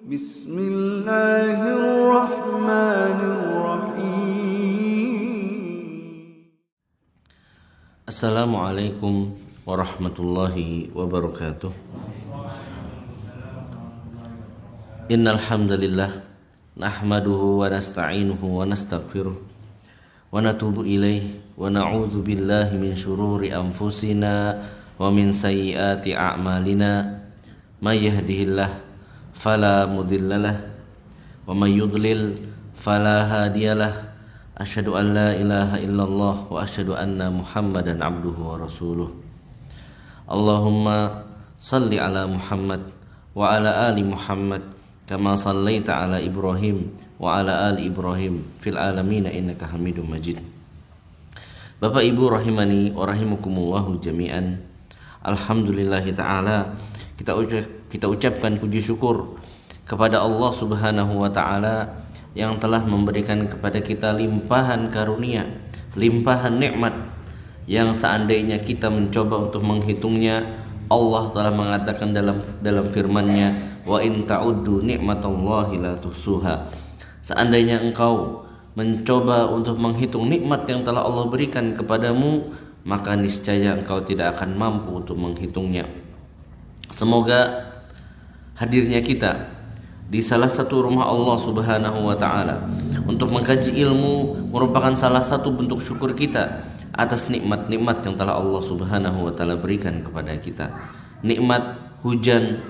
Bismillahirrahmanirrahim. Assalamualaikum warahmatullahi wabarakatuh. Innal hamdalillah nahmaduhu wa nasta'inuhu wa nastaghfiruh wa natubu ilaihi wa na'udzu billahi min syururi anfusina wa min sayyiati a'malina. May yahdihillah fala mudhillalah wa may yudlil fala hadiyalah. Asyhadu an la ilaha illallah wa asyhadu anna Muhammadan abduhu wa rasuluh. Allahumma salli ala Muhammad wa ala ali Muhammad kama sallaita ala Ibrahim wa ala ali Ibrahim fil alamin innaka Hamidum Majid. Bapak Ibu rahimani wa rahimakumullahu jami'an. Alhamdulillahi ta'ala, kita ucapkan puji syukur kepada Allah Subhanahu wa ta'ala yang telah memberikan kepada kita limpahan karunia, limpahan nikmat yang seandainya kita mencoba untuk menghitungnya, Allah telah mengatakan dalam firman-Nya, wa in ta'uddu nikmatallahi la tuhsuha. Seandainya engkau mencoba untuk menghitung nikmat yang telah Allah berikan kepadamu, maka niscaya engkau tidak akan mampu untuk menghitungnya. Semoga hadirnya kita di salah satu rumah Allah Subhanahu wa ta'ala untuk mengkaji ilmu merupakan salah satu bentuk syukur kita atas nikmat-nikmat yang telah Allah Subhanahu wa ta'ala berikan kepada kita. Nikmat hujan,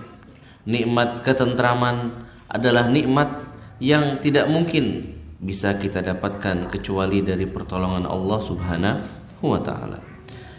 nikmat ketentraman adalah nikmat yang tidak mungkin bisa kita dapatkan kecuali dari pertolongan Allah Subhanahu wa ta'ala.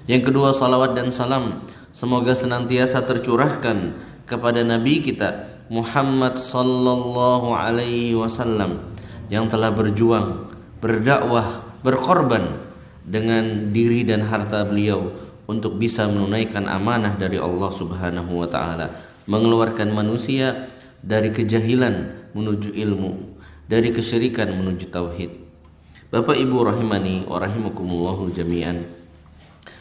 Yang kedua, salawat dan salam semoga senantiasa tercurahkan kepada Nabi kita Muhammad sallallahu alaihi wasallam yang telah berjuang, berdakwah, berkorban dengan diri dan harta beliau untuk bisa menunaikan amanah dari Allah Subhanahu wa taala, mengeluarkan manusia dari kejahilan menuju ilmu, dari kesyirikan menuju tauhid. Bapak Ibu rahimani wa rahimakumullahu jami'an.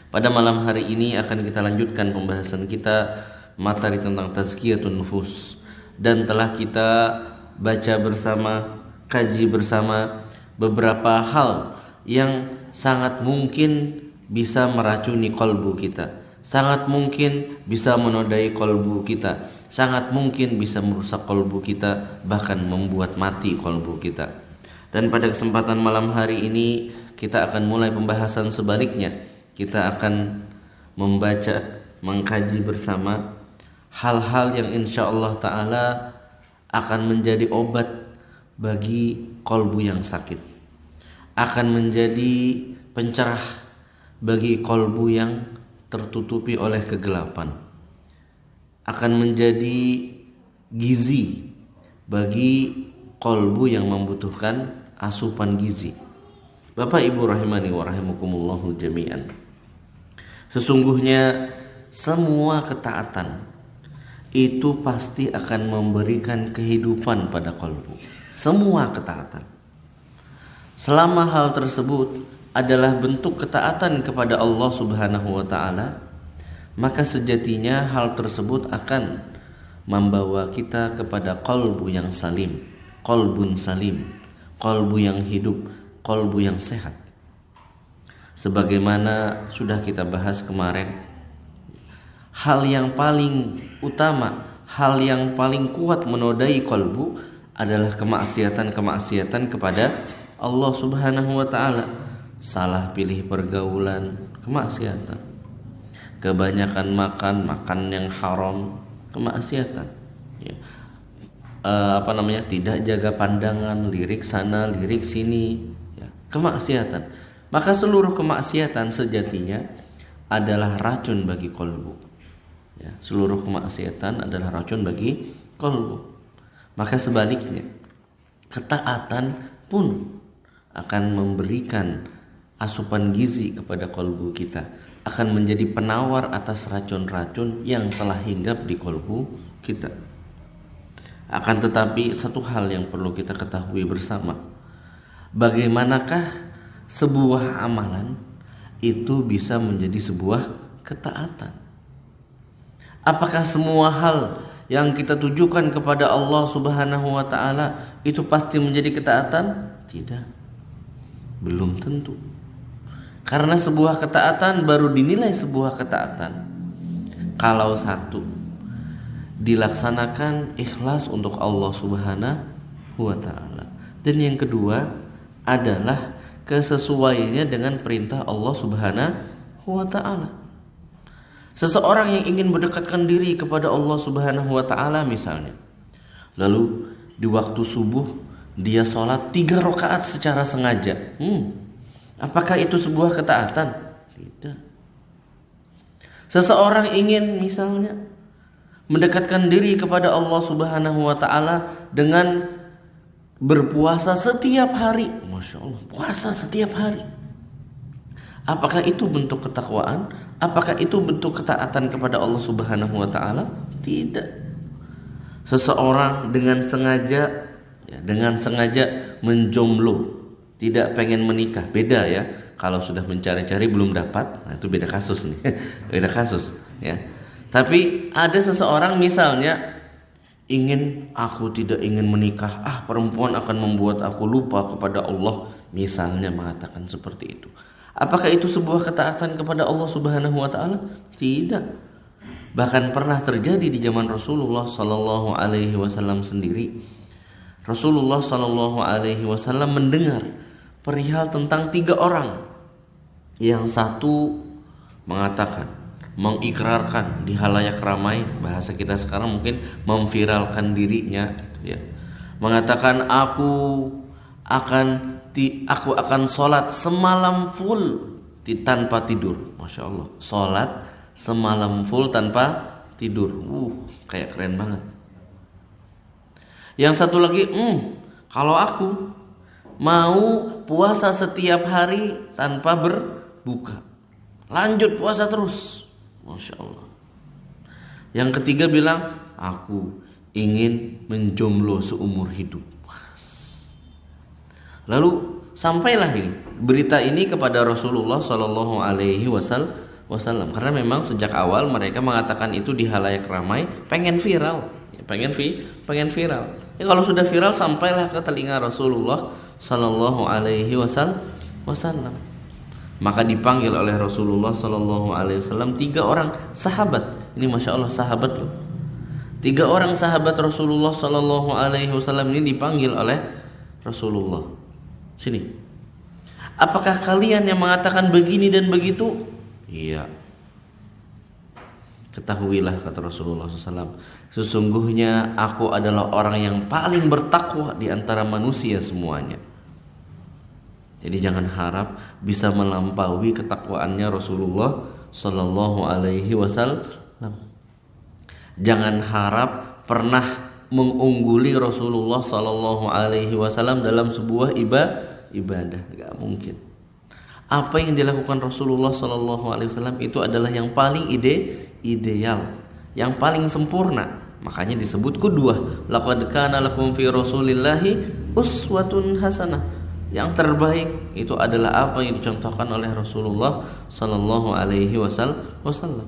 Pada malam hari ini akan kita lanjutkan pembahasan kita materi tentang tazkiyatun nufus, dan telah kita baca bersama, kaji bersama beberapa hal yang sangat mungkin bisa meracuni kolbu kita, sangat mungkin bisa menodai kolbu kita, sangat mungkin bisa merusak kolbu kita, bahkan membuat mati kolbu kita. Dan pada kesempatan malam hari ini kita akan mulai pembahasan sebaliknya. Kita akan membaca, mengkaji bersama hal-hal yang insya Allah ta'ala akan menjadi obat bagi kolbu yang sakit, akan menjadi pencerah bagi kolbu yang tertutupi oleh kegelapan, akan menjadi gizi bagi kolbu yang membutuhkan asupan gizi. Bapak Ibu rahimani wa rahimakumullahu jami'an. Sesungguhnya semua ketaatan itu pasti akan memberikan kehidupan pada kolbu. Semua ketaatan, selama hal tersebut adalah bentuk ketaatan kepada Allah Subhanahu wa ta'ala, maka sejatinya hal tersebut akan membawa kita kepada kolbu yang salim, kolbun salim, kolbu yang hidup, kolbu yang sehat. Sebagaimana sudah kita bahas kemarin, hal yang paling utama, hal yang paling kuat menodai kolbu adalah kemaksiatan kepada Allah Subhanahu wa ta'ala. Salah pilih pergaulan, kemaksiatan. Kebanyakan makan yang haram, kemaksiatan. Tidak jaga pandangan, lirik sana, lirik sini, kemaksiatan. Maka seluruh kemaksiatan sejatinya adalah racun bagi kolbu. Seluruh kemaksiatan adalah racun bagi kolbu. Maka sebaliknya, ketaatan pun akan memberikan asupan gizi kepada kolbu kita, akan menjadi penawar atas racun-racun yang telah hinggap di kolbu kita. Akan tetapi satu hal yang perlu kita ketahui bersama, bagaimanakah sebuah amalan itu bisa menjadi sebuah ketaatan? Apakah semua hal yang kita tujukan kepada Allah Subhanahu wa taala itu pasti menjadi ketaatan? Tidak. Belum tentu. Karena sebuah ketaatan baru dinilai sebuah ketaatan kalau satu, dilaksanakan ikhlas untuk Allah Subhanahu wa taala. Dan yang kedua adalah kesesuaiannya dengan perintah Allah Subhanahu wa taala. Seseorang yang ingin mendekatkan diri kepada Allah Subhanahu wa taala misalnya, lalu di waktu subuh dia sholat 3 rakaat secara sengaja. Apakah itu sebuah ketaatan? Tidak. Seseorang ingin misalnya mendekatkan diri kepada Allah Subhanahu wa taala dengan berpuasa setiap hari. Masya Allah, puasa setiap hari. Apakah itu bentuk ketakwaan? Apakah itu bentuk ketaatan kepada Allah Subhanahu wa taala? Tidak. Seseorang dengan sengaja menjomblo, tidak pengen menikah, beda ya. Kalau sudah mencari-cari belum dapat, nah itu beda kasus nih. Beda kasus ya. Tapi ada seseorang misalnya aku tidak ingin menikah, perempuan akan membuat aku lupa kepada Allah, misalnya mengatakan seperti itu. Apakah itu sebuah ketaatan kepada Allah Subhanahu wa taala? Tidak. Bahkan pernah terjadi di zaman Rasulullah sallallahu alaihi wasallam sendiri. Rasulullah sallallahu alaihi wasallam mendengar perihal tentang 3 orang. Yang satu mengatakan, mengikrarkan di halayak ramai, bahasa kita sekarang mungkin memviralkan dirinya ya. Mengatakan aku akan sholat semalam full tanpa tidur. Masya Allah, sholat semalam full tanpa tidur. Kayak keren banget. Yang satu lagi, kalau aku mau puasa setiap hari tanpa berbuka, lanjut puasa terus. Masya Allah. Yang ketiga bilang, aku ingin menjomblo seumur hidup. Lalu sampailah berita ini kepada Rasulullah Shallallahu Alaihi Wasallam, karena memang sejak awal mereka mengatakan itu di halayak ramai, pengen viral, pengen viral. Ya, kalau sudah viral sampailah ke telinga Rasulullah Shallallahu Alaihi Wasallam. Maka dipanggil oleh Rasulullah Shallallahu Alaihi Wasallam 3 orang sahabat. Ini masya Allah sahabat loh. 3 orang sahabat Rasulullah Shallallahu Alaihi Wasallam ini dipanggil oleh Rasulullah. Sini. Apakah kalian yang mengatakan begini dan begitu? Iya. Ketahuilah, kata Rasulullah SAW, sesungguhnya aku adalah orang yang paling bertakwa di antara manusia semuanya. Jadi jangan harap bisa melampaui ketakwaannya Rasulullah Sallallahu Alaihi Wasallam. Jangan harap pernah mengungguli Rasulullah Sallallahu Alaihi Wasallam dalam sebuah ibadah, gak mungkin. Apa yang dilakukan Rasulullah Sallallahu Alaihi Wasallam itu adalah yang paling ideal, yang paling sempurna. Makanya disebut qudwah. Laqad kana lakum fi Rasulillahi uswatun hasanah. Yang terbaik itu adalah apa yang dicontohkan oleh Rasulullah Sallallahu Alaihi Wasallam.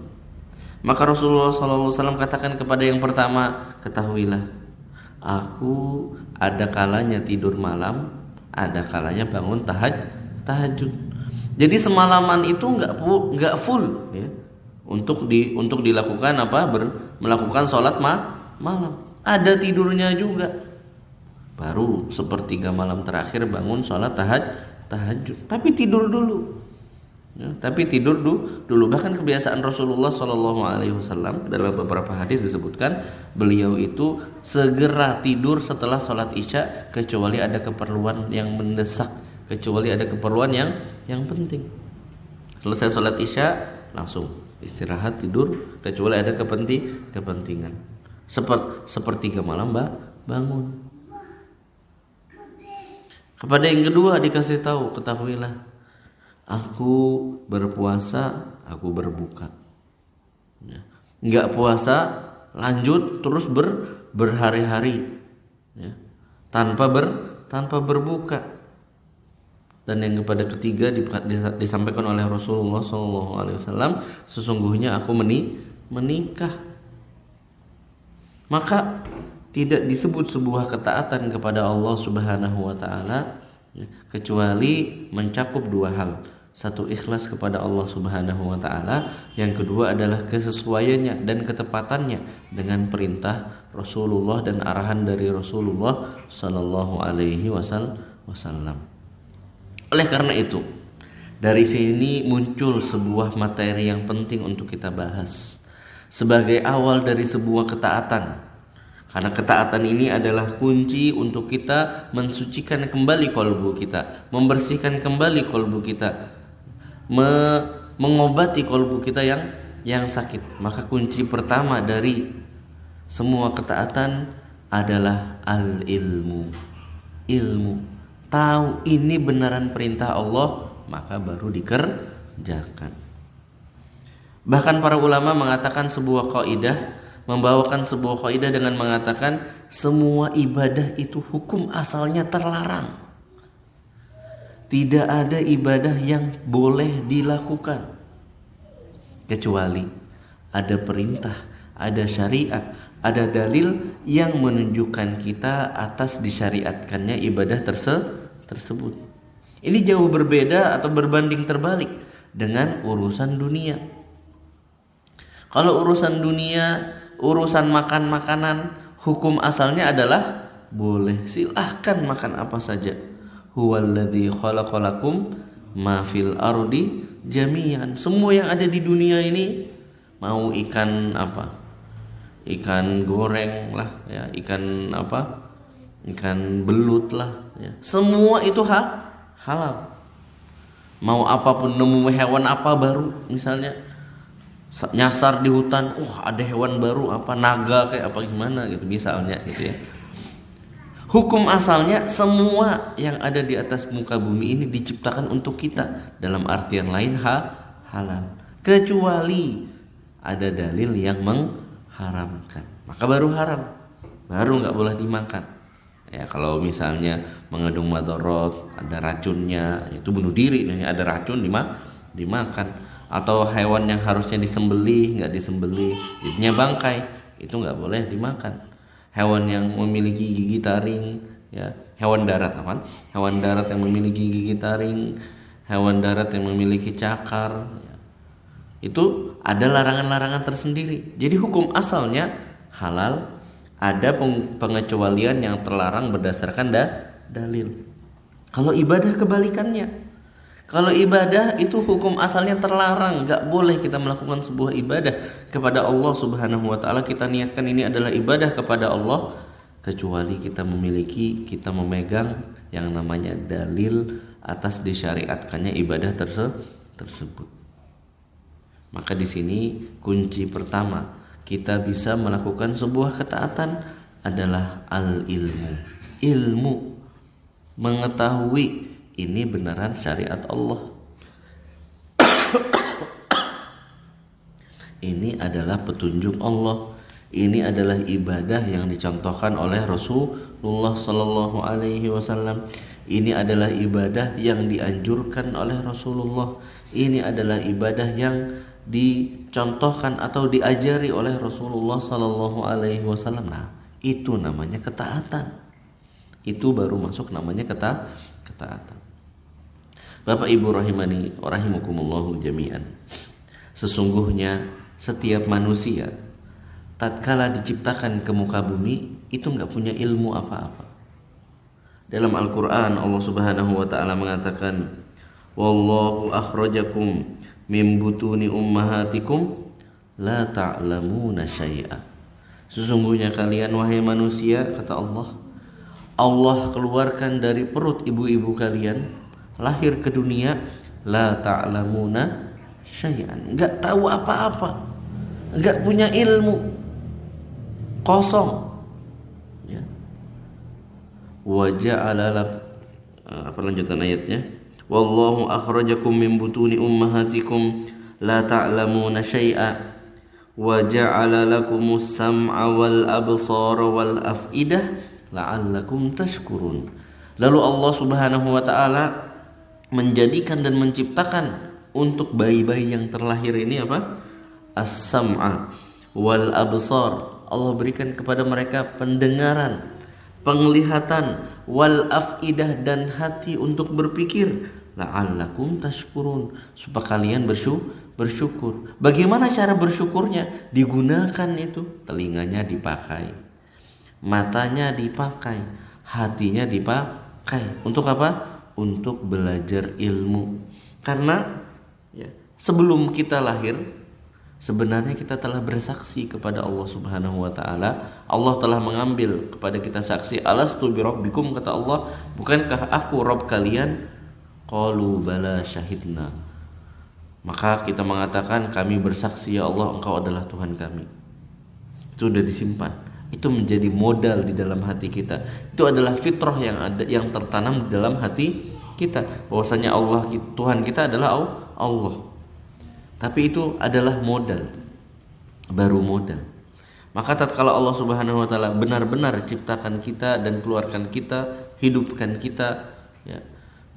Maka Rasulullah Sallallahu Alaihi Wasallam katakan kepada yang pertama, ketahuilah, aku ada kalanya tidur malam, ada kalanya bangun tahajud. Jadi semalaman itu nggak full ya, untuk dilakukan melakukan sholat malam. Ada tidurnya juga. Baru sepertiga malam terakhir bangun sholat tahajud. Tapi tidur dulu. Ya, dulu. Bahkan kebiasaan Rasulullah Shallallahu Alaihi Wasallam dalam beberapa hadis disebutkan beliau itu segera tidur setelah sholat isya kecuali ada keperluan yang mendesak, kecuali ada keperluan yang penting. Selesai sholat isya langsung istirahat tidur kecuali ada kepentingan. Sepertiga malam bangun. Kepada yang kedua dikasih tahu, ketahuilah, aku berpuasa, aku berbuka. Ya. Enggak puasa, lanjut terus berhari-hari, ya. tanpa berbuka. Dan yang kepada ketiga disampaikan oleh Rasulullah SAW, sesungguhnya aku menikah. maka tidak disebut sebuah ketaatan kepada Allah Subhanahu wa taala kecuali mencakup dua hal. Satu, ikhlas kepada Allah Subhanahu wa taala, yang kedua adalah kesesuaiannya dan ketepatannya dengan perintah Rasulullah dan arahan dari Rasulullah sallallahu alaihi wasallam. Oleh karena itu, dari sini muncul sebuah materi yang penting untuk kita bahas sebagai awal dari sebuah ketaatan. Karena ketaatan ini adalah kunci untuk kita mensucikan kembali kalbu kita, membersihkan kembali kalbu kita, mengobati kalbu kita yang sakit. Maka kunci pertama dari semua ketaatan adalah al-ilmu. Ilmu. Tahu ini benaran perintah Allah, maka baru dikerjakan. Bahkan para ulama mengatakan sebuah kaidah, membawakan sebuah kaidah dengan mengatakan semua ibadah itu hukum asalnya terlarang. Tidak ada ibadah yang boleh dilakukan kecuali ada perintah, ada syariat, ada dalil yang menunjukkan kita atas disyariatkannya ibadah tersebut. Ini jauh berbeda atau berbanding terbalik dengan urusan dunia. Kalau urusan dunia, urusan makan makanan, hukum asalnya adalah boleh, silahkan makan apa saja. Huwallazi khalaqalakum ma fil ardi jami'an. Semua yang ada di dunia ini, mau ikan apa? Ikan goreng lah ya, ikan apa? Ikan belut lah ya. Semua itu halal. Mau apapun, nemu hewan apa baru misalnya, nyasar di hutan, ada hewan baru apa, naga kayak apa gimana gitu misalnya gitu ya. Hukum asalnya semua yang ada di atas muka bumi ini diciptakan untuk kita, dalam artian lain halal, kecuali ada dalil yang mengharamkan, maka baru haram, baru nggak boleh dimakan. Ya kalau misalnya mengandung madorot, ada racunnya, itu bunuh diri, ada racun dimakan. Atau hewan yang harusnya disembelih nggak disembelih, jadinya bangkai, itu nggak boleh dimakan. Hewan yang memiliki gigi taring, ya hewan darat apa? Hewan darat yang memiliki gigi taring, hewan darat yang memiliki cakar, ya. Itu ada larangan-larangan tersendiri. Jadi hukum asalnya halal, ada pengecualian yang terlarang berdasarkan dalil. Kalau ibadah kebalikannya. Kalau ibadah itu hukum asalnya terlarang, gak boleh kita melakukan sebuah ibadah kepada Allah Subhanahu wa taala, kita niatkan ini adalah ibadah kepada Allah, kecuali kita memegang yang namanya dalil atas disyariatkannya ibadah tersebut. Maka di sini kunci pertama kita bisa melakukan sebuah ketaatan adalah al-ilmu. Ilmu, mengetahui ini beneran syariat Allah. Ini adalah petunjuk Allah. Ini adalah ibadah yang dicontohkan oleh Rasulullah sallallahu alaihi wasallam. Ini adalah ibadah yang dianjurkan oleh Rasulullah. Ini adalah ibadah yang dicontohkan atau diajari oleh Rasulullah sallallahu alaihi wasallam. Nah, itu namanya ketaatan. Itu baru masuk namanya ketaatan. Bapak Ibu rahimani rahimakumullahu jami'an. Sesungguhnya setiap manusia tatkala diciptakan ke muka bumi itu enggak punya ilmu apa-apa. Dalam Al-Qur'an Allah Subhanahu wa taala mengatakan, "Wallahu akhrajakum min butuni ummahatikum la ta'lamuna syai'a." Sesungguhnya kalian wahai manusia, kata Allah, Allah keluarkan dari perut ibu-ibu kalian, lahir ke dunia, la ta'lamuna syai'an, enggak tahu apa-apa, enggak punya ilmu, kosong ya. Wa ja'ala apa lanjutan ayatnya? Wallahu akhrajakum min butuni ummahatikum la ta'lamuna syai'a wa ja'ala lakumus sam'a wal absara wal af'idah la'allakum tashkurun. Lalu Allah Subhanahu wa taala menjadikan dan menciptakan untuk bayi-bayi yang terlahir ini apa? As-sam'a wal absar, Allah berikan kepada mereka pendengaran, penglihatan, wal afidah, dan hati untuk berpikir, la'allakum tashkurun, supaya kalian bersyukur. Bagaimana cara bersyukurnya? Digunakan itu, telinganya dipakai, matanya dipakai, hatinya dipakai. Untuk apa? Untuk belajar ilmu. Karena ya, sebelum kita lahir sebenarnya kita telah bersaksi kepada Allah Subhanahu wa taala. Allah telah mengambil kepada kita saksi, alastu birabbikum, kata Allah, bukankah aku Rabb kalian? Qalu bala syahidna. Maka kita mengatakan, kami bersaksi ya Allah, engkau adalah Tuhan kami. Itu sudah disimpan. Itu menjadi modal di dalam hati kita. Itu adalah fitrah yang tertanam di dalam hati kita, bahwasanya Allah, Tuhan kita adalah Allah. Tapi itu adalah modal, baru modal. Maka tatkala Allah Subhanahu wa taala benar-benar ciptakan kita dan keluarkan kita, hidupkan kita ya,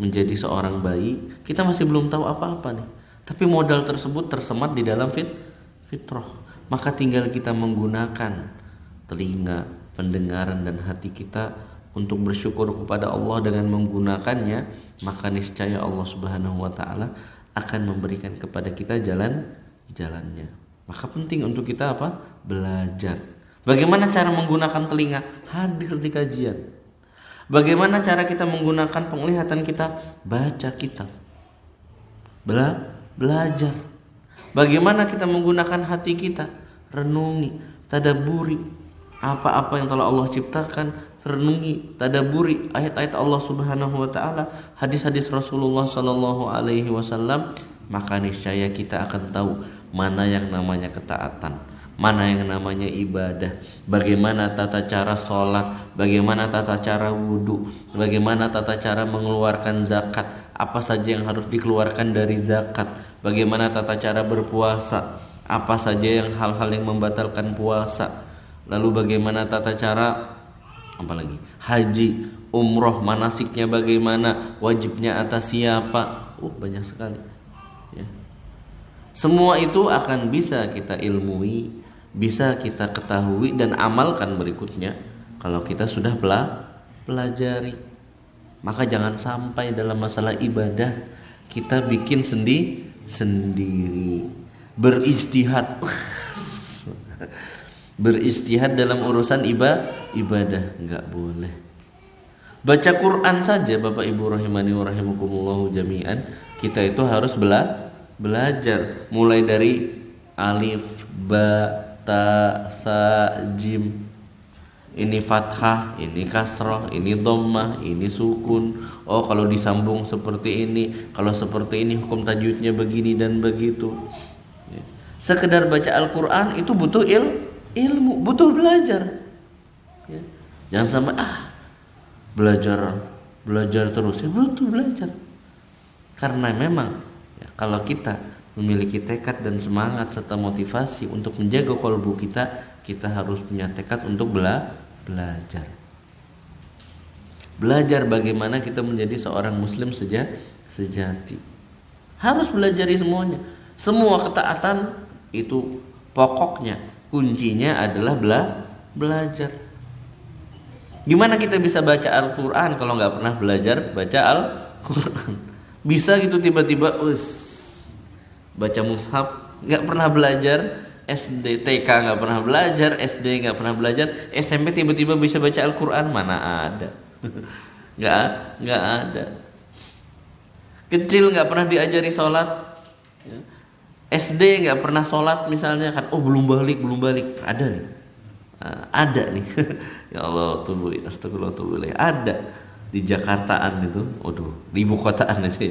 menjadi seorang bayi, kita masih belum tahu apa-apa nih. Tapi modal tersebut tersemat di dalam fitrah. Maka tinggal kita menggunakan telinga, pendengaran, dan hati kita untuk bersyukur kepada Allah dengan menggunakannya, maka niscaya Allah Subhanahu wa taala akan memberikan kepada kita jalannya. Maka penting untuk kita apa? Belajar. Bagaimana cara menggunakan telinga? Hadir di kajian. Bagaimana cara kita menggunakan penglihatan kita? Baca kitab. Belajar. Bagaimana kita menggunakan hati kita? Renungi, tadabburi apa-apa yang telah Allah ciptakan, renungi, tadabburi ayat-ayat Allah Subhanahu wa taala, hadis-hadis Rasulullah sallallahu alaihi wasallam, maka niscaya kita akan tahu mana yang namanya ketaatan, mana yang namanya ibadah, bagaimana tata cara sholat, bagaimana tata cara wudhu, bagaimana tata cara mengeluarkan zakat, apa saja yang harus dikeluarkan dari zakat, bagaimana tata cara berpuasa, apa saja yang hal-hal yang membatalkan puasa, lalu bagaimana tata cara apalagi haji, umroh, manasiknya bagaimana, wajibnya atas siapa, banyak sekali ya. Semua itu akan bisa kita ilmui, bisa kita ketahui dan amalkan berikutnya kalau kita sudah pelajari. Maka jangan sampai dalam masalah ibadah kita bikin sendiri, berijtihad beristihad dalam urusan ibadah, enggak boleh. Baca Quran saja Bapak Ibu rahimani wa rahimakumullah jami'an, kita itu harus belajar mulai dari alif, ba, ta, sa, jim. Ini fathah, ini kasrah, ini dhammah, ini sukun. Oh, kalau disambung seperti ini, kalau seperti ini hukum tajwidnya begini dan begitu. Sekedar baca Al-Qur'an itu butuh ilmu, butuh belajar ya. Jangan sampai belajar terus, ya butuh belajar. Karena memang ya, kalau kita memiliki tekad dan semangat serta motivasi untuk menjaga qalbu kita harus punya tekad untuk belajar bagaimana kita menjadi seorang muslim sejati. Harus belajari semuanya. Semua ketaatan itu pokoknya, kuncinya adalah belajar. Gimana kita bisa baca Al-Quran kalau nggak pernah belajar baca Al-Quran? Bisa gitu tiba-tiba baca mushaf, nggak pernah belajar, SD TK nggak pernah belajar, SD nggak pernah belajar, SMP tiba-tiba bisa baca Al-Quran? Mana ada. nggak ada. Kecil nggak pernah diajari sholat, SD nggak pernah sholat misalnya kan, belum balik, ada nih. Ada nih. Ya Allah, astagfirullah, ada di Jakartaan itu, di ibu kotaan aja.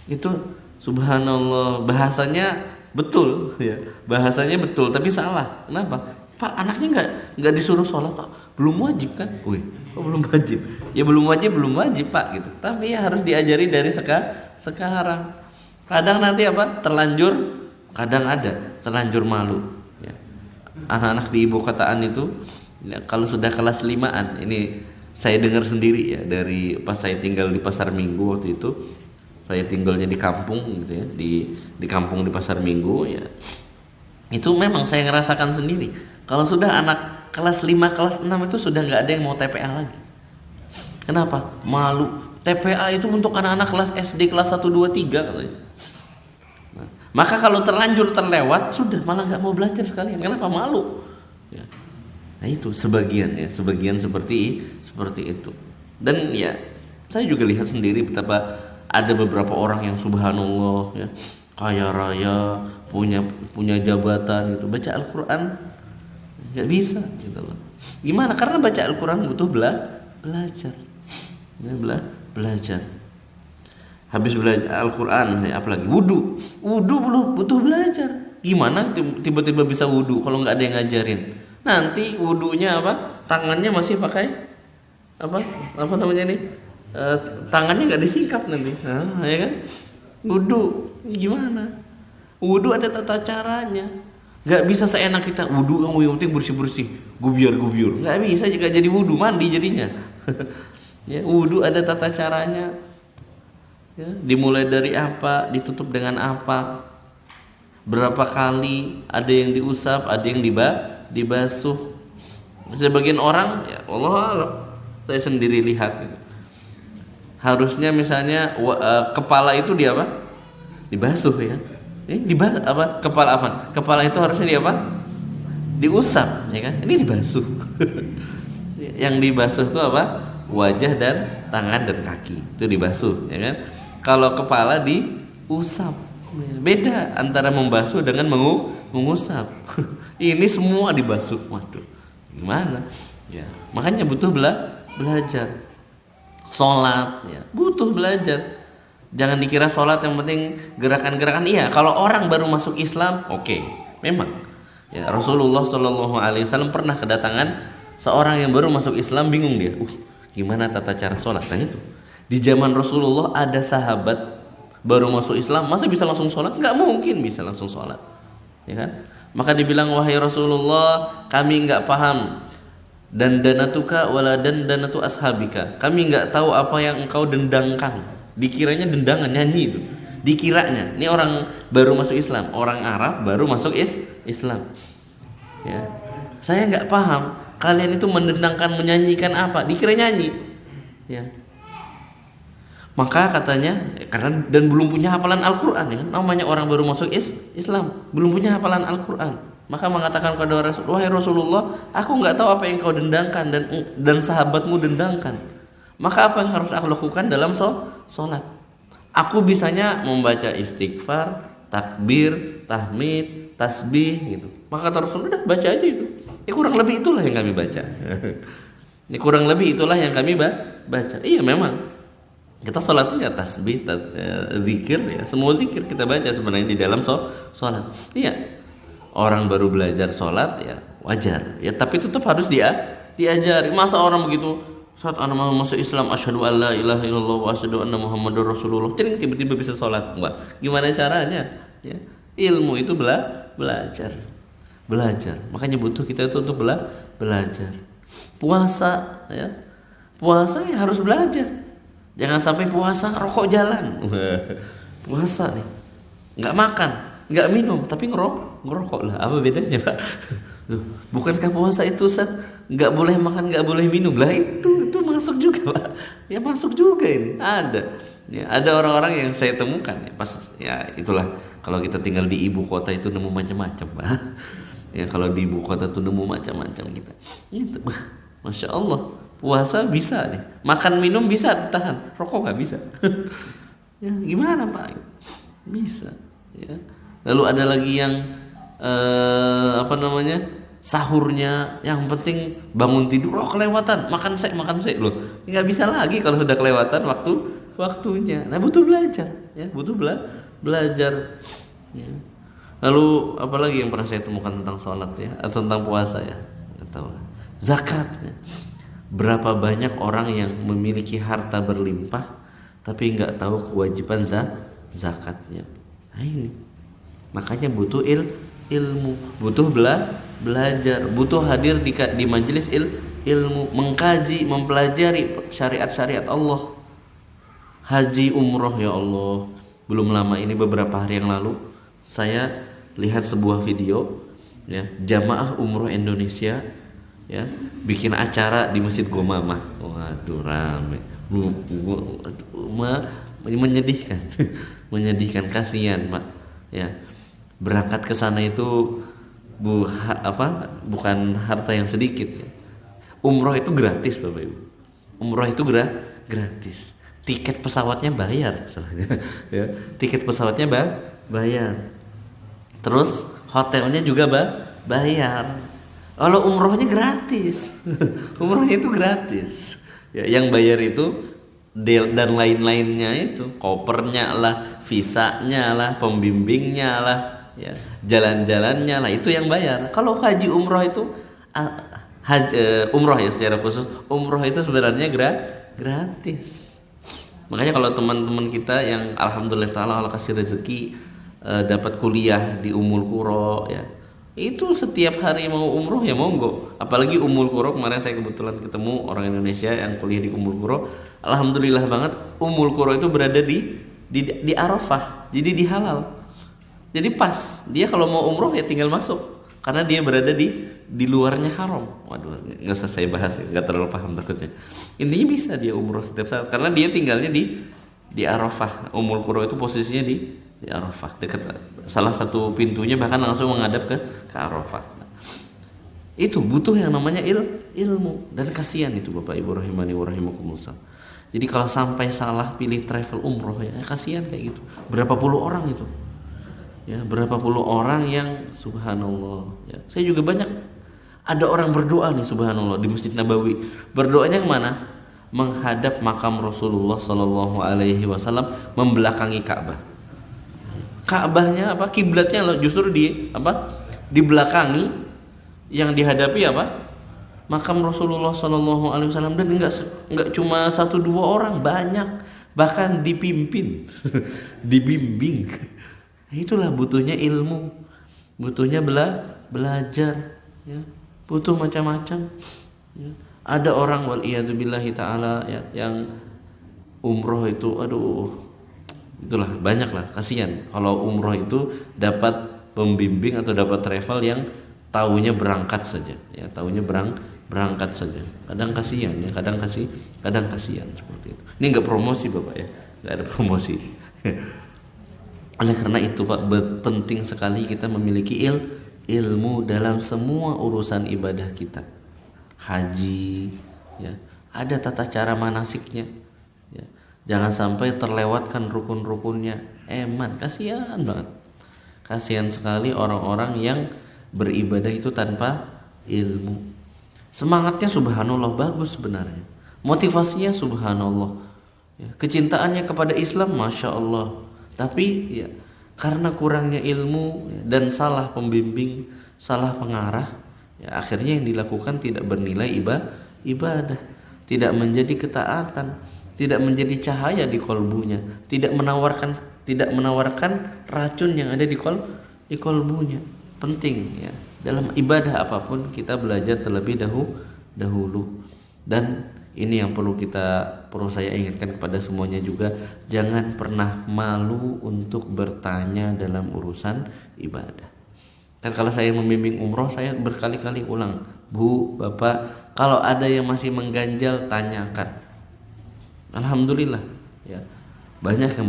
Itu subhanallah, bahasanya betul ya. Bahasanya betul tapi salah. Kenapa? Pak, anaknya enggak disuruh sholat, Pak. Belum wajib kan? Kok belum wajib? Ya belum wajib, Pak gitu. Tapi ya harus diajari dari sekarang. Kadang nanti terlanjur, kadang ada terlanjur malu ya. Anak-anak di ibu kotaan itu ya, kalau sudah kelas 5-an, ini saya dengar sendiri ya, dari pas saya tinggal di Pasar Minggu waktu itu. Saya tinggalnya di kampung gitu ya, di kampung di Pasar Minggu ya. Itu memang saya ngerasakan sendiri. Kalau sudah anak kelas 5, kelas 6 itu sudah nggak ada yang mau TPA lagi. Kenapa? Malu. TPA itu untuk anak-anak kelas SD kelas 1, 2, 3 katanya. Nah, maka kalau terlanjur terlewat sudah malah nggak mau belajar sekalian. Kenapa? Malu. Ya. Nah itu sebagian ya, sebagian seperti itu. Dan ya saya juga lihat sendiri betapa ada beberapa orang yang subhanallah ya, kaya raya, punya jabatan itu, baca Al-Qur'an nggak bisa gitu loh. Gimana? Karena baca Al-Qur'an butuh belajar. Ya, belajar. Habis belajar Al-Qur'an, apalagi wudu belum butuh belajar. Gimana tiba-tiba bisa wudu kalau nggak ada yang ngajarin? Nanti wudunya apa? Tangannya masih pakai apa namanya nih? Tangannya nggak disingkap nanti, ya kan? Wudu gimana? Wudu ada tata caranya. Nggak bisa seenak kita wudu yang penting bersih gubiar. Nggak bisa jika jadi wudu mandi jadinya. Ya, wudu ada tata caranya. Ya, dimulai dari apa, ditutup dengan apa, berapa kali, ada yang diusap, ada yang dibasuh. Sebagian orang, ya Allah, saya sendiri lihat gitu. Harusnya misalnya kepala itu dibasuh ya. Kepala itu harusnya diusap ya kan. Ini dibasuh. Yang dibasuh itu apa? Wajah dan tangan dan kaki itu dibasuh ya kan. Kalau kepala diusap. Beda antara membasuh dengan mengusap. Ini semua dibasuh. Waduh, gimana? Ya, makanya butuh belajar. Sholat ya, butuh belajar. Jangan dikira sholat yang penting gerakan-gerakan. Iya, kalau orang baru masuk Islam, oke, memang. Ya, Rasulullah SAW pernah kedatangan seorang yang baru masuk Islam, bingung dia. Gimana tata cara sholat? Nah itu. Di zaman Rasulullah ada sahabat baru masuk Islam, masa bisa langsung sholat? Nggak mungkin bisa langsung sholat, ya kan? Maka dibilang, wahai Rasulullah, kami nggak paham. Dan danatuka wala dan danatu ashabika, kami nggak tahu apa yang engkau dendangkan. Dikiranya dendangan, nyanyi itu dikiranya. Ini orang baru masuk Islam, orang Arab baru masuk Islam ya. Saya nggak paham kalian itu mendendangkan, menyanyikan apa, dikira nyanyi ya. Maka katanya karena dan belum punya hafalan Al-Quran ya, namanya orang baru masuk Islam belum punya hafalan Al-Quran. Maka mengatakan kepada Rasul, wahai Rasulullah, aku nggak tahu apa yang kau dendangkan dan sahabatmu dendangkan. Maka apa yang harus aku lakukan dalam sholat? Aku bisanya membaca istighfar, takbir, tahmid, tasbih gitu. Maka kata Rasul, udah baca aja itu. Kurang lebih itulah yang kami baca. Kurang lebih itulah yang kami baca. Iya memang. Kita sholat itu ya tasbih, zikir ya. Semua zikir kita baca sebenarnya di dalam sholat. Iya. Orang baru belajar sholat ya wajar ya, tapi tetap harus diajari. Masa orang begitu saat anak masuk Islam, asyhadu alla ilaha illallah wa asyhadu anna muhammadar rasulullah, tiba-tiba bisa sholat? Enggak. Gimana caranya ya? Ilmu itu belajar. Makanya butuh kita itu untuk belajar. Puasa ya harus belajar. Jangan sampai puasa rokok jalan. Puasa nih nggak makan, nggak minum, tapi ngerokok lah. Apa bedanya, Pak? Bukankah puasa itu nggak boleh makan, nggak boleh minum lah? Itu masuk juga, Pak. Ya masuk juga ini. Ada orang-orang yang saya temukan ya, pas ya itulah, kalau kita tinggal di ibu kota itu nemu macam-macam, Pak. Ya kalau di ibu kota tuh nemu macam-macam kita. Itu, Masya Allah. Puasa bisa nih, makan minum bisa tahan, rokok nggak bisa. Ya gimana, Pak? Bisa ya. Lalu ada lagi yang sahurnya yang penting bangun tidur, kelewatan makan sek loh, nggak bisa lagi kalau sudah kelewatan waktunya. Nah butuh belajar ya, belajar ya. Lalu apalagi yang pernah saya temukan tentang sholat ya, atau tentang puasa ya, nggak tahu lah. Zakat ya. Berapa banyak orang yang memiliki harta berlimpah tapi nggak tahu kewajiban zakatnya. Nah ini makanya butuh ilmu, butuh belajar, butuh hadir di majelis ilmu, mengkaji, mempelajari syariat Allah. Haji umroh ya Allah. Belum lama ini, beberapa hari yang lalu saya lihat sebuah video ya, jamaah umroh Indonesia ya bikin acara di Masjid Gomamah. Waduh rame. Menyedihkan. Menyedihkan, kasihan, Pak. Ya. Berangkat ke sana itu bukan harta yang sedikit ya. Umroh itu gratis Bapak Ibu. Umroh itu gratis. Tiket pesawatnya bayar ya. Tiket pesawatnya bayar. Terus hotelnya juga bayar. Kalau umrohnya gratis. Umrohnya itu gratis. Ya, yang bayar itu dan lain-lainnya itu, kopernya lah, visanya lah, pembimbingnya lah, ya, jalan-jalannya lah, itu yang bayar. Kalau haji umroh itu umroh ya secara khusus, umroh itu sebenarnya gratis. Makanya kalau teman-teman kita yang alhamdulillah taala Allah kasih rezeki dapat kuliah di Ummul Qura ya, itu setiap hari mau umroh ya monggo. Apalagi Ummul Qura, kemarin saya kebetulan ketemu orang Indonesia yang kuliah di Ummul Qura. Alhamdulillah banget, Ummul Qura itu berada di Arafah, jadi di halal. Jadi pas dia kalau mau umroh ya tinggal masuk, karena dia berada di luarnya haram. Waduh, nggak usah saya bahas ya, nggak terlalu paham takutnya. Intinya bisa dia umroh setiap saat, karena dia tinggalnya di Arafah. Ummul Qura itu posisinya di Arafah, dekat salah satu pintunya bahkan langsung menghadap ke Arafah. Itu butuh yang namanya ilmu, dan kasihan itu Bapak Ibu rahimani wa rahimakumullah. Jadi kalau sampai salah pilih travel umroh ya kasihan kayak gitu. Berapa puluh orang itu? Ya, berapa puluh orang yang subhanallah ya. Saya juga banyak ada orang berdoa nih subhanallah di Masjid Nabawi. Berdoanya kemana? Menghadap makam Rasulullah sallallahu alaihi wasallam, membelakangi Ka'bah. Ka'bahnya apa? Kiblatnya justru di belakangi, yang dihadapi apa? Makam Rasulullah sallallahu alaihi wasallam. Dan enggak cuma 1-2 orang, banyak, bahkan dipimpin, dibimbing. Itulah butuhnya ilmu, butuhnya belajar, ya. Butuh macam-macam. Ya. Ada orang waliyadzubillahi taala ya, yang umroh itu itulah banyak lah, kasihan kalau umroh itu dapat pembimbing atau dapat travel yang taunya berangkat saja ya, taunya berangkat saja. Kadang kasihan ya, kadang kasihan seperti itu. Ini enggak promosi Bapak ya, enggak ada promosi. Oleh karena itu Pak, penting sekali kita memiliki ilmu dalam semua urusan ibadah kita. Haji ya, ada tata cara manasiknya ya. Jangan sampai terlewatkan rukun-rukunnya. Kasihan banget. Kasihan sekali orang-orang yang beribadah itu tanpa ilmu. Semangatnya subhanallah bagus sebenarnya. Motivasinya subhanallah. Ya, kecintaannya kepada Islam masya Allah. Tapi ya karena kurangnya ilmu dan salah pembimbing, salah pengarah, ya akhirnya yang dilakukan tidak bernilai ibadah, tidak menjadi ketaatan, tidak menjadi cahaya di kolbunya, tidak menawarkan racun yang ada di kolbunya. Penting ya, dalam ibadah apapun kita belajar terlebih dahulu. Dan ini yang perlu saya ingatkan kepada semuanya juga, jangan pernah malu untuk bertanya dalam urusan ibadah. Dan kalau saya membimbing umroh, saya berkali-kali ulang, Bu, Bapak, kalau ada yang masih mengganjal tanyakan. Alhamdulillah ya, banyak yang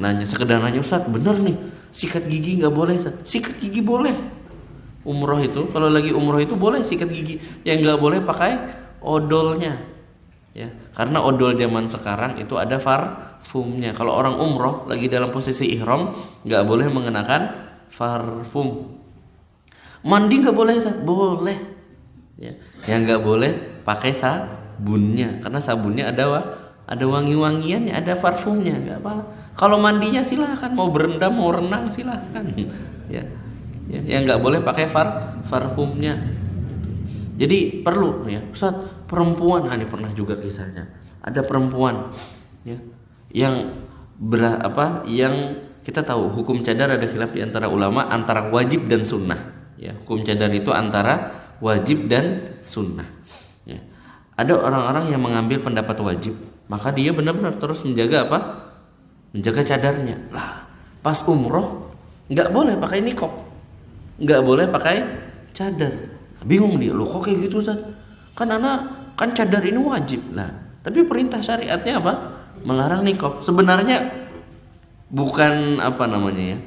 nanya sekedar nanya, Ustaz bener nih sikat gigi nggak boleh? Ustaz, sikat gigi boleh. Umroh itu kalau lagi umroh itu boleh sikat gigi, yang nggak boleh pakai odolnya ya, karena odol zaman sekarang itu ada parfumnya. Kalau orang umroh lagi dalam posisi ihram nggak boleh mengenakan parfum. Mandi nggak boleh Ustaz? Boleh ya, yang nggak boleh pakai sabunnya, karena sabunnya ada wangi-wangiannya, ada parfumnya, nggak apa. Kalau mandinya silahkan, mau berendam mau renang silahkan ya. Yang nggak boleh pakai parfumnya. Jadi perlu ya Ustaz, perempuan ini pernah juga kisahnya, ada perempuan ya yang yang kita tahu hukum cadar ada khilaf di antara ulama antara wajib dan sunnah ya. Hukum cadar itu antara wajib dan sunnah ya. Ada orang-orang yang mengambil pendapat wajib, maka dia benar-benar terus menjaga cadarnya lah. Pas umroh nggak boleh pakai niqab, nggak boleh pakai cadar. Bingung dia, loh kok kayak gitu Ustaz? Kan cadar ini wajib lah. Tapi perintah syariatnya apa? Melarang niqab. Sebenarnya bukan apa namanya ya?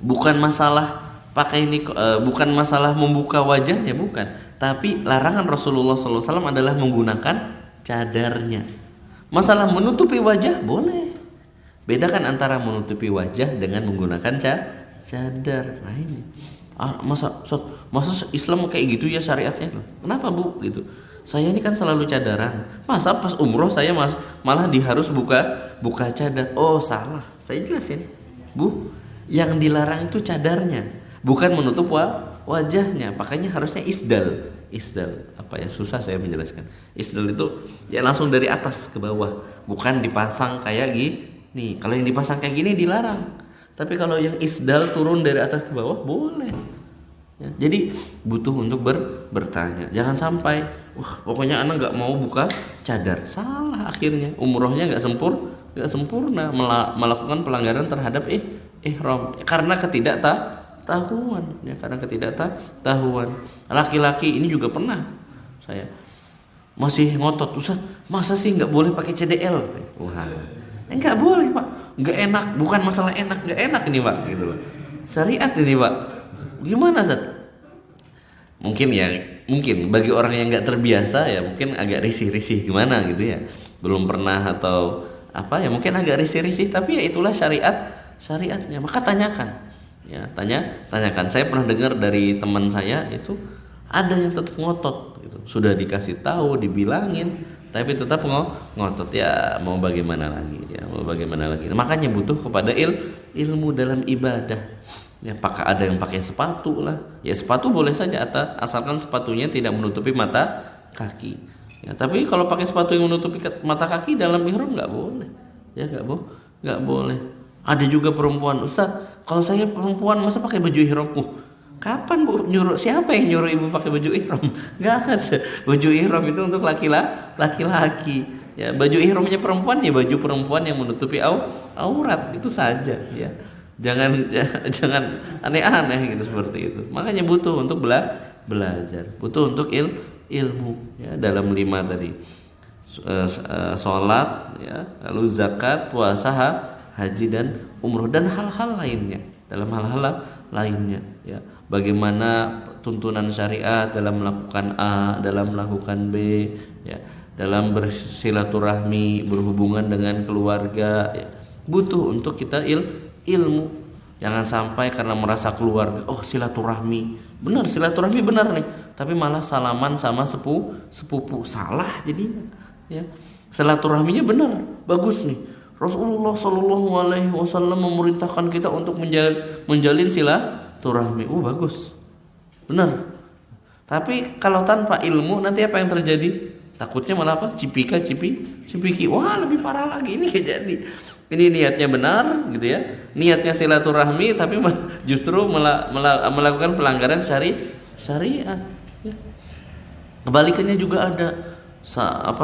Bukan masalah pakai niqab, bukan masalah membuka wajahnya, bukan. Tapi larangan Rasulullah SAW adalah menggunakan cadarnya. Masalah menutupi wajah boleh. Bedakan antara menutupi wajah dengan menggunakan cadar. Nah ini. Masa Islam kayak gitu ya syariatnya? Kenapa Bu gitu? Saya ini kan selalu cadaran. Masa pas umroh saya malah harus buka cadar? Oh salah. Saya jelasin, Bu. Yang dilarang itu cadarnya, bukan menutup wajahnya. Makanya harusnya isdal. Apa ya, susah saya menjelaskan. Isdal itu ya langsung dari atas ke bawah, bukan dipasang kayak gini. Kalau yang dipasang kayak gini dilarang. Tapi kalau yang isdal turun dari atas ke bawah boleh. Ya, jadi butuh untuk bertanya. Jangan sampai, pokoknya anak nggak mau buka cadar. Salah akhirnya. Umrohnya nggak sempurna, melakukan pelanggaran terhadap ihram karena ketidaktahuan. Ya, karena ketidaktahuan. Laki-laki ini juga pernah saya masih ngotot, Ustaz, masa sih nggak boleh pakai CDL? Wah, nggak boleh Pak. Nggak enak, bukan masalah nggak enak ini Pak, gitu loh. Syariat ini Pak. Gimana Zat? Mungkin bagi orang yang nggak terbiasa ya mungkin agak risih gimana gitu ya. Belum pernah atau apa ya, mungkin agak risih, tapi ya itulah syariatnya. Maka tanyakan. Ya, tanyakan. Saya pernah dengar dari teman saya itu ada yang tetap ngotot gitu. Sudah dikasih tahu, dibilangin, tapi tetap ngotot. Ya mau bagaimana lagi? Makanya butuh kepada ilmu dalam ibadah. Ya, ada yang pakai sepatu lah. Ya sepatu boleh saja asalkan sepatunya tidak menutupi mata kaki. Ya, tapi kalau pakai sepatu yang menutupi mata kaki dalam ihram nggak boleh. Ya nggak boleh. Ada juga perempuan, Ustaz, kalau saya perempuan masa pakai baju ihram? Kapan Bu nyuruh? Siapa yang nyuruh Ibu pakai baju ihram? Nggak ada. Baju ihram itu untuk laki-laki. Ya, baju ihramnya perempuan ya baju perempuan yang menutupi aurat, itu saja ya. Jangan aneh-aneh gitu seperti itu. Makanya butuh untuk belajar, butuh untuk ilmu ya, dalam 5 tadi. Sholat ya, lalu zakat, puasa, haji dan umroh dan hal-hal lainnya. Dalam hal-hal lainnya ya, bagaimana tuntunan syariat dalam melakukan A, dalam melakukan B ya, dalam bersilaturahmi, berhubungan dengan keluarga ya. Butuh untuk kita ilmu. Jangan sampai karena merasa keluarga, silaturahmi benar nih, tapi malah salaman sama sepupu, salah jadinya ya. Silaturahminya benar, bagus nih. Rasulullah SAW memerintahkan kita untuk menjalin silaturahmi. Bagus, benar. Tapi kalau tanpa ilmu nanti apa yang terjadi? Takutnya malah apa? Cipiki. Wah, lebih parah lagi. Ini kayak jadi. Ini niatnya benar gitu ya. Niatnya silaturahmi tapi justru melakukan pelanggaran syariat ya. Kebalikannya juga ada.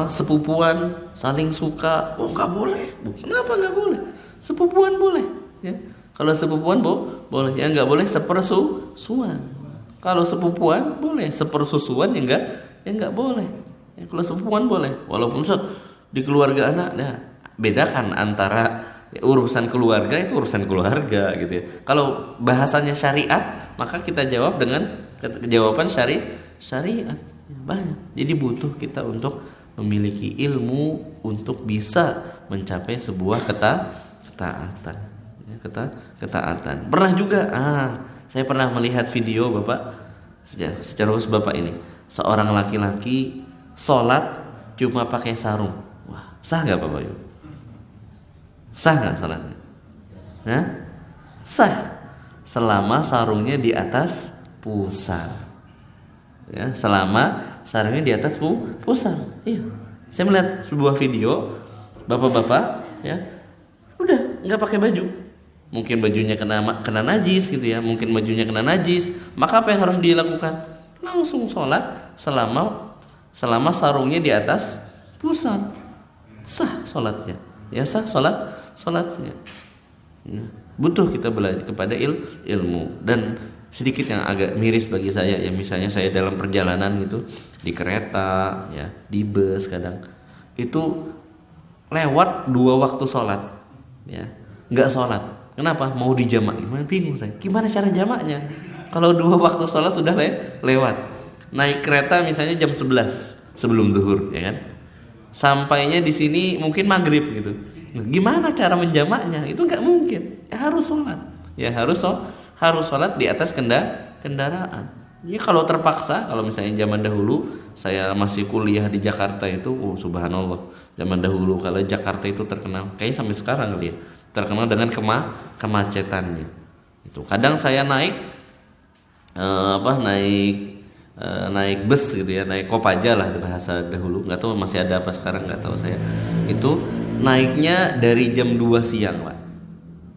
Sepupuan saling suka. Nggak boleh. Kenapa nggak boleh? Sepupuan boleh ya. Kalau sepupuan boleh, ya nggak boleh sepersusuan. Kalau sepupuan boleh, sepersusuan ya nggak boleh. Ya, kalau sepupuan boleh. Walaupun di keluarga anak, bedakan antara urusan keluarga itu urusan keluarga gitu ya. Kalau bahasanya syariat, maka kita jawab dengan jawaban syariat. Banyak. Jadi butuh kita untuk memiliki ilmu untuk bisa mencapai sebuah ketaatan. Ya, ketaatan. Pernah juga, saya pernah melihat video Bapak, secara khusus Bapak ini, seorang laki-laki sholat cuma pakai sarung. Wah, sah nggak Bapak Ibu? Sah nggak sholatnya? Sah, selama sarungnya di atas pusar. Ya, selama sarungnya di atas pusar. Iya. Saya melihat sebuah video bapak-bapak ya, udah nggak pakai baju. Mungkin bajunya kena najis gitu ya, mungkin bajunya kena najis. Maka apa yang harus dilakukan? Langsung sholat selama sarungnya di atas pusar. Sah sholatnya. Ya sah sholatnya. Butuh kita belajar kepada ilmu dan sedikit yang agak miris bagi saya ya, misalnya saya dalam perjalanan gitu di kereta ya, di bus kadang itu lewat 2 waktu sholat ya, nggak sholat. Kenapa? Mau dijamak, gimana, bingung saya gimana cara jamaknya kalau 2 waktu sholat sudah lewat. Naik kereta misalnya jam 11 sebelum zuhur ya kan, sampainya di sini mungkin maghrib gitu. Nah, gimana cara menjamaknya? Itu nggak mungkin ya, harus sholat ya, harus sholat di atas kendaraan. Ya kalau terpaksa, kalau misalnya zaman dahulu saya masih kuliah di Jakarta itu, subhanallah, zaman dahulu kalau Jakarta itu terkenal, kayaknya sampai sekarang kali ya, terkenal dengan kemacetannya. Itu kadang saya naik naik bus gitu ya, naik Kopaja lah bahasa dahulu, nggak tahu masih ada apa sekarang, nggak tahu saya. Itu naiknya dari jam 2 siang Pak.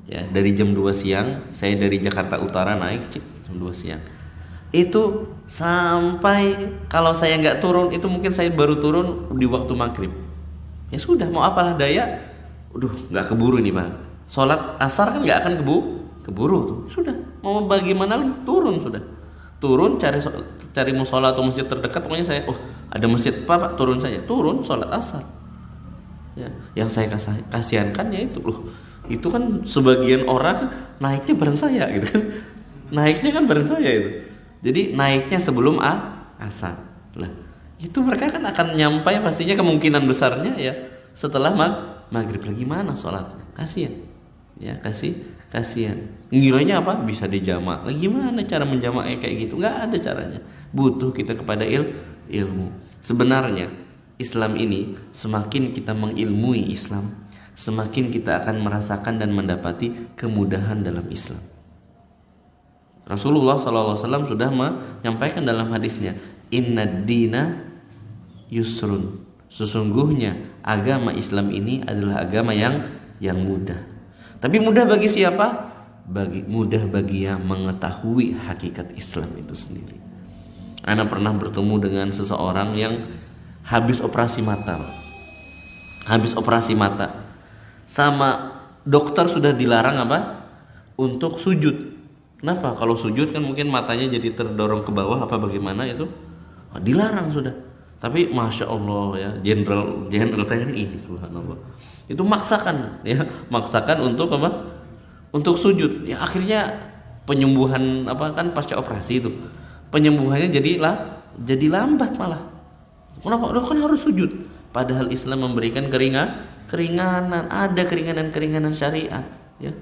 Ya, dari jam 2 siang, saya dari Jakarta Utara naik jam 2 siang. Itu sampai kalau saya nggak turun, itu mungkin saya baru turun di waktu maghrib. Ya sudah, mau apalah daya. Nggak keburu nih Pak. Sholat asar kan nggak akan keburu tuh. Sudah, mau bagaimana lagi, turun sudah. Turun cari musola atau masjid terdekat, pokoknya saya, ada masjid Pak, turun saja. Turun sholat asar. Ya, yang saya kasihankan ya itu kan sebagian orang naiknya bareng saya gitu kan, naiknya kan bareng saya itu, jadi naiknya sebelum asar lah, itu mereka kan akan nyampai pastinya kemungkinan besarnya ya setelah maghrib. Lagi mana sholatnya, kasihan ya, kasihan ngiranya apa bisa dijamak. Lagi mana cara menjamaknya kayak gitu, nggak ada caranya. Butuh kita kepada ilmu. Sebenarnya Islam ini, semakin kita mengilmui Islam, semakin kita akan merasakan dan mendapati kemudahan dalam Islam. Rasulullah SAW sudah menyampaikan dalam hadisnya, Innad dina yusrun, sesungguhnya agama Islam ini adalah agama yang mudah. Tapi mudah bagi siapa? Mudah bagi yang mengetahui hakikat Islam itu sendiri. Ana pernah bertemu dengan seseorang yang habis operasi mata, sama dokter sudah dilarang apa? Untuk sujud. Kenapa? Kalau sujud kan mungkin matanya jadi terdorong ke bawah apa bagaimana itu, dilarang sudah. Tapi masya Allah ya, jenderal TNI, subhanallah, itu maksakan untuk apa? Untuk sujud. Ya akhirnya penyembuhan kan pasca operasi itu, penyembuhannya jadi lambat malah. Kenapa? Kan harus sujud. Padahal Islam memberikan keringanan, ada keringanan syariat ya.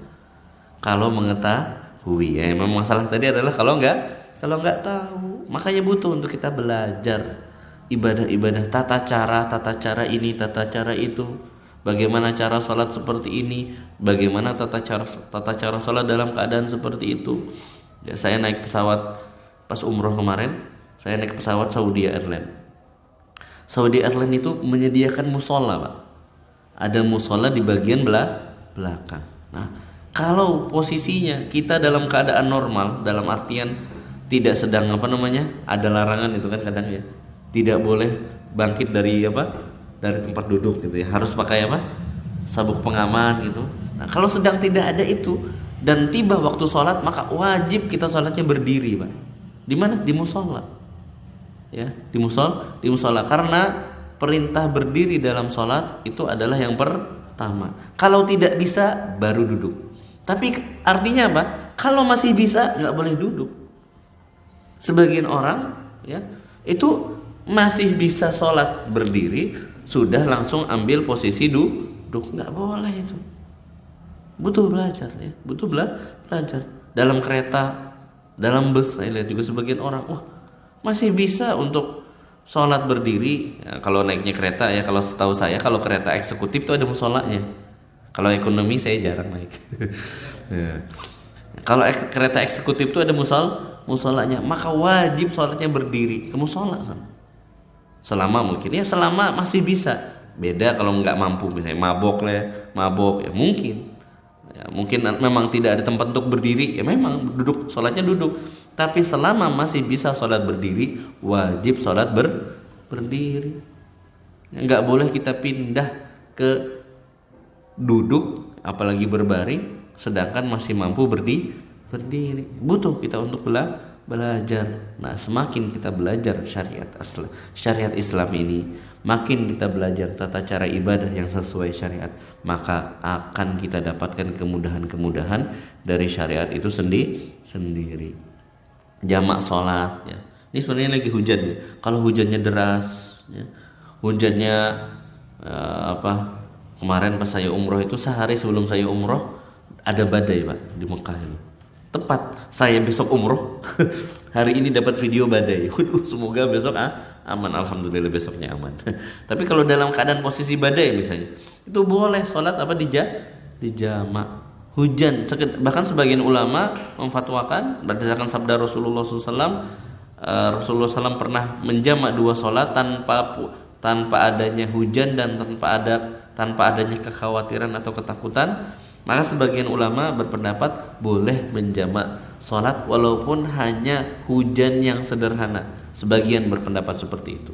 Kalau mengetahui ya, memang masalah tadi adalah kalau nggak tahu. Makanya butuh untuk kita belajar ibadah-ibadah, tata cara ini, tata cara itu. Bagaimana cara sholat seperti ini, bagaimana tata cara sholat dalam keadaan seperti itu. Ya, saya naik pesawat pas umroh kemarin, saya naik pesawat Saudi Airlines. Saudi Airlines itu menyediakan musola Pak. Ada musola di bagian belakang. Nah, kalau posisinya kita dalam keadaan normal, dalam artian tidak sedang ada larangan itu kan kadang ya, tidak boleh bangkit dari tempat duduk gitu ya, harus pakai sabuk pengaman gitu. Nah, kalau sedang tidak ada itu dan tiba waktu sholat, maka wajib kita sholatnya berdiri Pak. Di mana? Di musola. Ya, di musola, karena perintah berdiri dalam sholat itu adalah yang pertama. Kalau tidak bisa baru duduk. Tapi artinya apa? Kalau masih bisa nggak boleh duduk. Sebagian orang ya itu masih bisa sholat berdiri, sudah langsung ambil posisi duduk, nggak boleh itu. Butuh belajar ya, belajar. Dalam kereta, dalam bus saya lihat juga sebagian orang, masih bisa untuk sholat berdiri ya, kalau naiknya kereta ya. Kalau setahu saya kalau kereta eksekutif itu ada musolanya. Kalau ekonomi saya jarang naik. Ya. Kalau kereta eksekutif itu ada musolanya, maka wajib sholatnya berdiri ke musola selama masih bisa. Beda kalau nggak mampu, misalnya mabok ya mungkin memang tidak ada tempat untuk berdiri, ya memang sholatnya duduk. Tapi selama masih bisa sholat berdiri, wajib sholat berdiri. Nggak boleh kita pindah ke duduk, apalagi berbaring, sedangkan masih mampu berdiri. berdiri. Butuh kita untuk belajar. Nah, semakin kita belajar syariat Islam ini, makin kita belajar tata cara ibadah yang sesuai syariat, maka akan kita dapatkan kemudahan-kemudahan dari syariat itu sendiri. Jamak sholat ya. Ini sebenarnya lagi hujan ya. Kalau hujannya deras ya, hujannya kemarin pas saya umroh itu, sehari sebelum saya umroh ada badai Pak di Mekah itu. Tepat saya besok umroh hari ini dapat video badai. Semoga besok aman, alhamdulillah besoknya aman. Tapi kalau dalam keadaan posisi badai misalnya, itu boleh sholat di jamak. Hujan, bahkan sebagian ulama memfatwakan berdasarkan sabda Rasulullah SAW, Rasulullah SAW pernah menjamak 2 sholat tanpa adanya hujan dan tanpa adanya kekhawatiran atau ketakutan. Maka sebagian ulama berpendapat boleh menjamak sholat walaupun hanya hujan yang sederhana. Sebagian berpendapat seperti itu.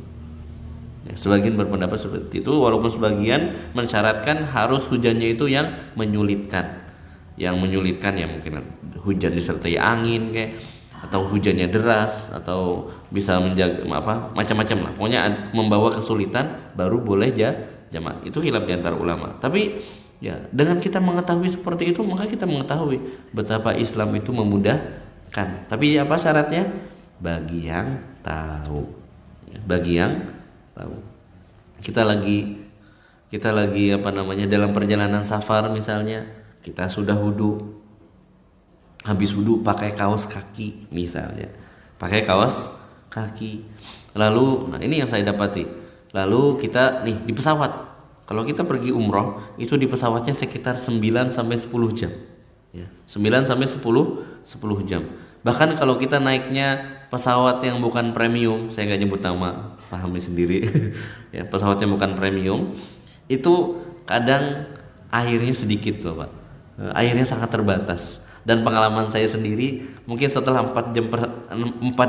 Sebagian berpendapat seperti itu, walaupun sebagian mensyaratkan harus hujannya itu yang menyulitkan. Yang menyulitkan ya mungkin hujan disertai angin kayak, atau hujannya deras, atau bisa menjaga macam-macam lah. Pokoknya membawa kesulitan baru boleh jamak. Itu khilaf di antara ulama. Tapi ya, dengan kita mengetahui seperti itu, maka kita mengetahui betapa Islam itu memudahkan. Tapi apa syaratnya? Bagi yang tahu. Bagi yang tahu. Kita lagi dalam perjalanan safar misalnya, kita sudah wudu. Habis wudu pakai kaos kaki misalnya. Pakai kaos kaki. Lalu, nah ini yang saya dapati. Lalu kita nih di pesawat. Kalau kita pergi umroh, itu di pesawatnya sekitar 9 sampai 10 jam. Ya, 9 sampai 10 jam. Bahkan kalau kita naiknya pesawat yang bukan premium, saya nggak nyebut nama, pahami sendiri. Ya, pesawatnya bukan premium, itu kadang airnya sedikit loh Pak. Airnya sangat terbatas. Dan pengalaman saya sendiri, mungkin setelah 4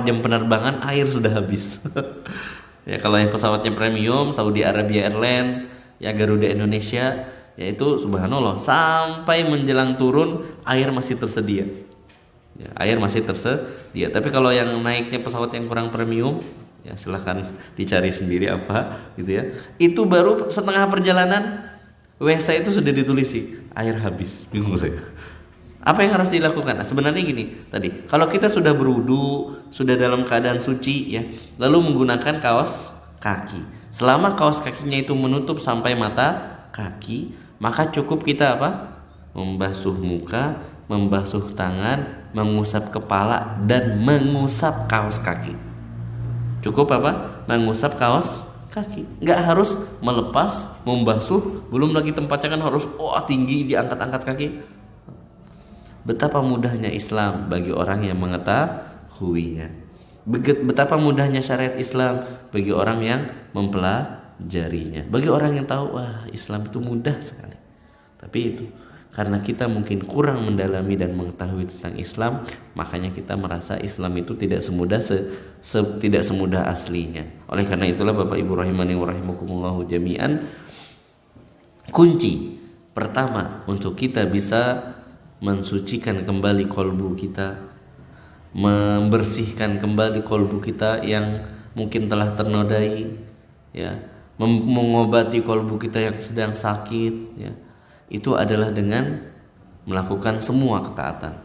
jam penerbangan air sudah habis. Ya, kalau yang pesawatnya premium, Saudi Arabia Airlines, ya Garuda Indonesia, yaitu subhanallah sampai menjelang turun air masih tersedia. Ya, air masih tersedia. Tapi kalau yang naiknya pesawat yang kurang premium, ya silahkan dicari sendiri apa gitu ya. Itu baru setengah perjalanan WC itu sudah ditulisi air habis. Bingung saya. Apa yang harus dilakukan? Nah, sebenarnya gini tadi, kalau kita sudah berwudu, sudah dalam keadaan suci ya, lalu menggunakan kaos kaki. Selama kaos kakinya itu menutup sampai mata kaki, maka cukup kita membasuh muka, membasuh tangan, mengusap kepala, dan mengusap kaos kaki. Cukup mengusap kaos kaki. Nggak harus melepas, membasuh, belum lagi tempatnya kan harus tinggi diangkat-angkat kaki. Betapa mudahnya Islam bagi orang yang mengetahuinya. Betapa mudahnya syariat Islam bagi orang yang mempelajarinya. Bagi orang yang tahu, Islam itu mudah sekali. Tapi itu karena kita mungkin kurang mendalami dan mengetahui tentang Islam, makanya kita merasa Islam itu tidak semudah aslinya. Oleh karena itulah Bapak Ibu rahimani wa rahimakumullahu jami'an, kunci pertama untuk kita bisa mensucikan kembali kolbu kita, membersihkan kembali kolbu kita yang mungkin telah ternodai, ya, mengobati kolbu kita yang sedang sakit, ya, itu adalah dengan melakukan semua ketaatan.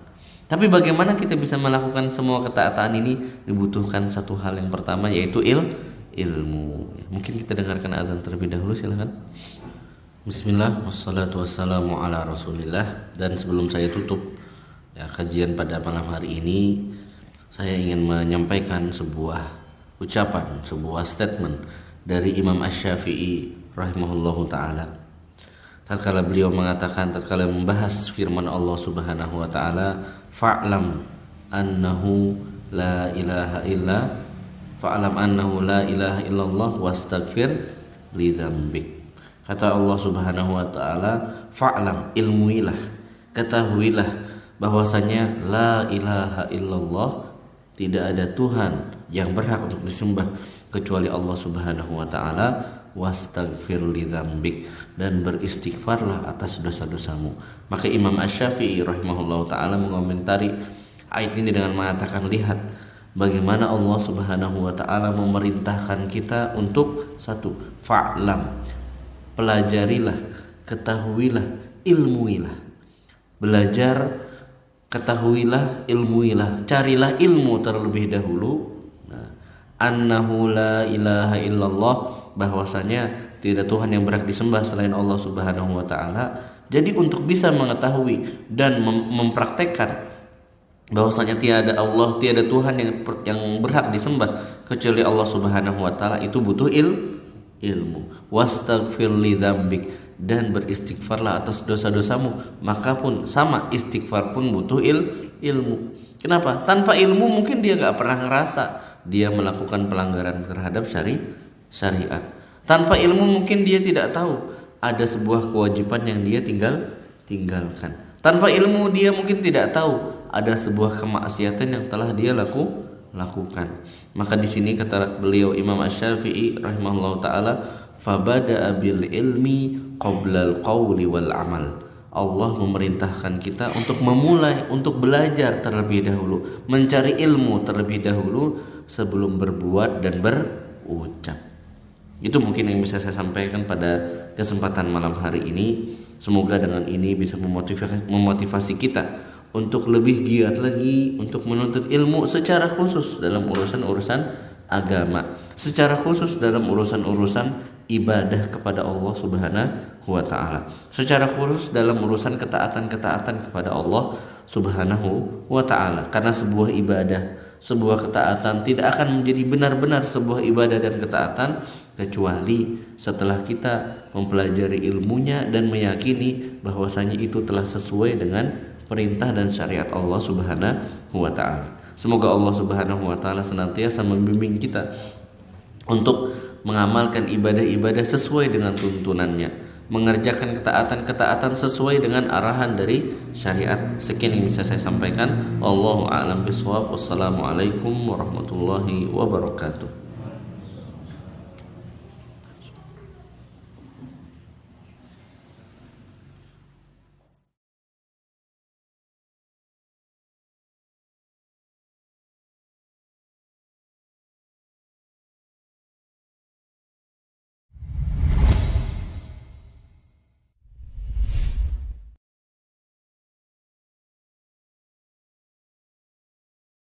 Tapi bagaimana kita bisa melakukan semua ketaatan ini? Dibutuhkan satu hal yang pertama, yaitu ilmu. Mungkin kita dengarkan azan terlebih dahulu, silakan. Bismillah, wassalatu wassalamu ala rasulillah. Dan sebelum saya tutup kajian pada malam hari ini, saya ingin menyampaikan sebuah ucapan, sebuah statement dari Imam Asy-Syafi'i rahimahullahu ta'ala. Tatkala beliau mengatakan, tatkala membahas firman Allah subhanahu wa ta'ala, fa'lam annahu la ilaha illallah wastaghfir li dzambik. Kata Allah subhanahu wa ta'ala, fa'lam, ilmuilah, ketahuilah bahwasanya la ilaha illallah, tidak ada Tuhan yang berhak untuk disembah kecuali Allah subhanahu wa ta'ala, wastaghfir li dzambik, dan beristighfarlah atas dosa-dosamu. Maka Imam Asy-Syafi'i rahimahullahu taala mengomentari ayat ini dengan mengatakan, lihat bagaimana Allah Subhanahu wa taala memerintahkan kita untuk satu, fa'lam, pelajarilah, ketahuilah, ilmuilah. Belajar, ketahuilah, ilmuilah, carilah ilmu terlebih dahulu. Annahu la ilaha illallah, bahwasanya tidak Tuhan yang berhak disembah selain Allah Subhanahu wa taala. Jadi untuk bisa mengetahui dan mempraktekkan bahwasanya tiada Allah, tiada Tuhan yang berhak disembah kecuali Allah Subhanahu wa taala, itu butuh ilmu. Wastaghfir li dzambik, dan beristighfarlah atas dosa-dosamu. Maka pun sama, istighfar pun butuh ilmu. Kenapa? Tanpa ilmu mungkin dia gak pernah ngerasa dia melakukan pelanggaran terhadap syariat. Tanpa ilmu mungkin dia tidak tahu ada sebuah kewajiban yang dia tinggalkan. Tanpa ilmu dia mungkin tidak tahu ada sebuah kemaksiatan yang telah dia lakukan. Maka di sini kata beliau Imam Asy-Syafi'i rahimahullahu taala, fabada'a bil ilmi qoblal qawli wal amal. Allah memerintahkan kita untuk memulai, untuk belajar terlebih dahulu, mencari ilmu terlebih dahulu sebelum berbuat dan berucap. Itu mungkin yang bisa saya sampaikan pada kesempatan malam hari ini. Semoga dengan ini bisa memotivasi kita untuk lebih giat lagi untuk menuntut ilmu secara khusus dalam urusan-urusan agama, secara khusus dalam urusan-urusan ibadah kepada Allah Subhanahu wa taala, secara khusus dalam urusan ketaatan-ketaatan kepada Allah Subhanahu wa taala. Karena sebuah ibadah, sebuah ketaatan tidak akan menjadi benar-benar sebuah ibadah dan ketaatan kecuali setelah kita mempelajari ilmunya dan meyakini bahwasanya itu telah sesuai dengan perintah dan syariat Allah Subhanahu wa taala. Semoga Allah Subhanahu wa taala senantiasa membimbing kita untuk mengamalkan ibadah-ibadah sesuai dengan tuntunannya, mengerjakan ketaatan-ketaatan sesuai dengan arahan dari syariat. Sekian yang bisa saya sampaikan. Wallahu a'lam bishawab. Wassalamualaikum warahmatullahi wabarakatuh.